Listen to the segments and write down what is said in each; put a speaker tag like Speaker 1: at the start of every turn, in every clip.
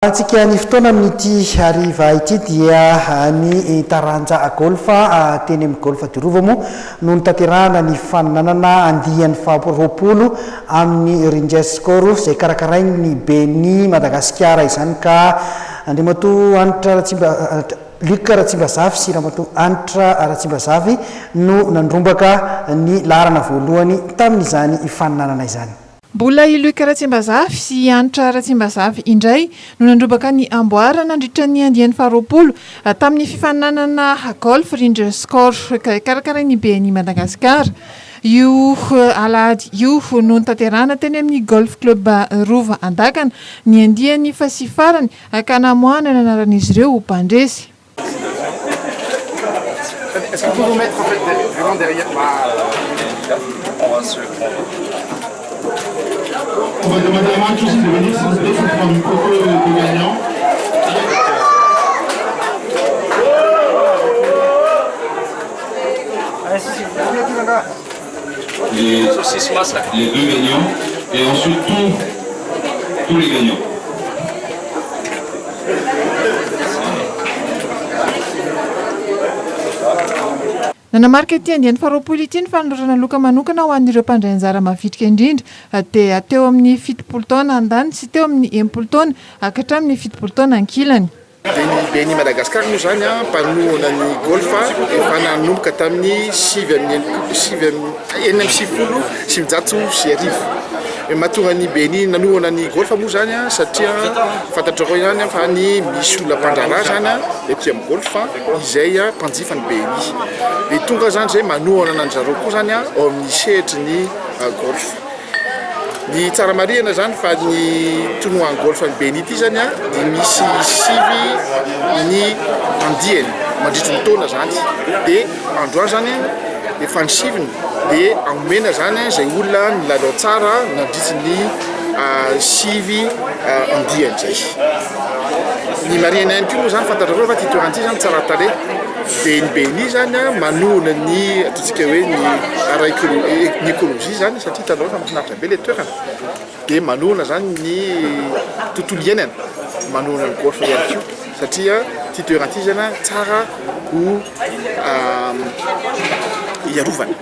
Speaker 1: Antsika ny fotoana amin'ity hariva ity dia ny taranja golfa teny amin'ny golfa Diorova moa no nitanterahana ny faninanana andihan'ny faharoapolo amin'ny rinjeskoro izay karakarainy ny Beny Madagasikara izany ka Andriamatoa Anitra Ratsimba Luc Ratsimbazavy sy Ramatoa Anitra Ratsimbazavy no nandrombaka ny laharana voalohany tamin'izany faninanana izany.
Speaker 2: Mbola i Luc Ratsimbazavy sy Anitra Ratsimbazavy indray no nandrobaka ny amboarana nandritra ny andihan'ny faharoapolo tamin'ny fifaninanana golf rinjeskoro karakarainy Beny Madagasikara. Io alahady io no nitanterahana teny amin'ny golf club Rova Andakana ny andihan'ny fasifarany ka namoahana ny anaran'izy ireo mpandresy.
Speaker 3: Est-ce que vous vous mettre en fait vraiment derrière on va se
Speaker 4: On va demander à Marc aussi de venir s'il vous plaît pour prendre une photo de gagnant. Les deux gagnants et ensuite tous les gagnants.
Speaker 2: Nanamarika ity andihan'ny faharoapolo ity ny fanolorana loka manokana ho an'ireo mpandray anjara mavitrika indrindra dia teo amin'ny 70 taona andany sy teo amin'ny 80 taona hatramin'ny 70 taona ankilany.
Speaker 3: Beny Madagasikara moa zany mpanohana ny golfa efa nanomboka tamin'ny 1970. Mahatonga ny Beny nanohana ny golfa moa zany satria fantatrareo ihany fa ny misy olona mpandraraha zany ety amin'ny golfa izay mpanjifa ny Beny. Dia tonga zany zay manohana an'zareo koa zany ao amin'ny sehatry ny golfa. Ny tsara marihana zany fa ny tonoan'ny golfa ny Beny ity zany dia misy 5 ny andihany mandritry ny taona zany. Dia androany zany efa ny 7 dia anomena zany izay olona ny lalao tsara nandritry ny 5 andihany zay. Ny marihana ihany koa moa zany fantatrareo fa ty toerana ity zany tsara tarehy dia ny Beny zany manohana ny ataontsika hoe ny ny écologie zany satria taloha fa mahafinaritra be ilay toerana dia manohana zany ny tontolo iainana manohana ny golf ihany koa satria ty toerana ity zany tsara ho iarovana.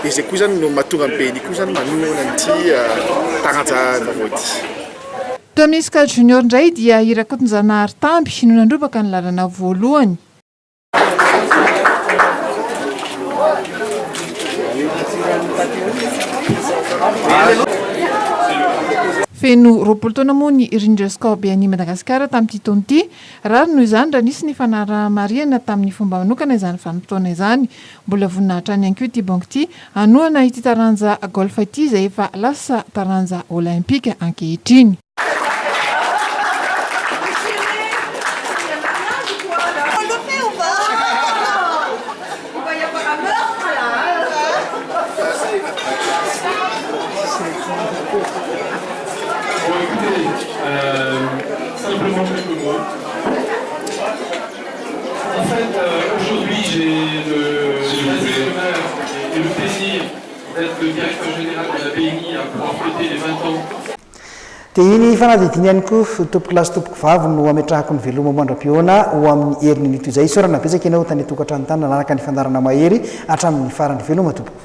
Speaker 3: Dia izay koa zany no mahatonga ny Beny koa zany manohana nyty taranja vaovao ity.
Speaker 2: Tomisika Junior indray dia Irakotonjanahary Tamby no nandrobaka ny lalana voalohany. Feno 20 taona moa ny rinjeskoro Beny Madagasikara tamin'ity taona ity, rary noho izany raha nisy ny fanaraha-marihana tamin'ny fomba manokana izany vanim-potoana izany. Mbola voninahitra any ihany koa ity banky ity hanohana ity taranja golfa ity izay efa lasa taranja olimpika ankehitriny.
Speaker 4: Simplement quelques mots. En fait, aujourd'hui, j'ai le honneur et le plaisir d'être le directeur général de la BNI pour fêter les 20 ans.
Speaker 1: Dia iny fanadidiny ihany koa tompoko lasy tompoko vavy no ametrahako ny veloma mandram-pioana ho amin'ny herin'ny nito izay. Sorana betsaka ianao tany tokantrano tany nanaraka ny fandarana mahery hatramin'ny farany veloma tompoko.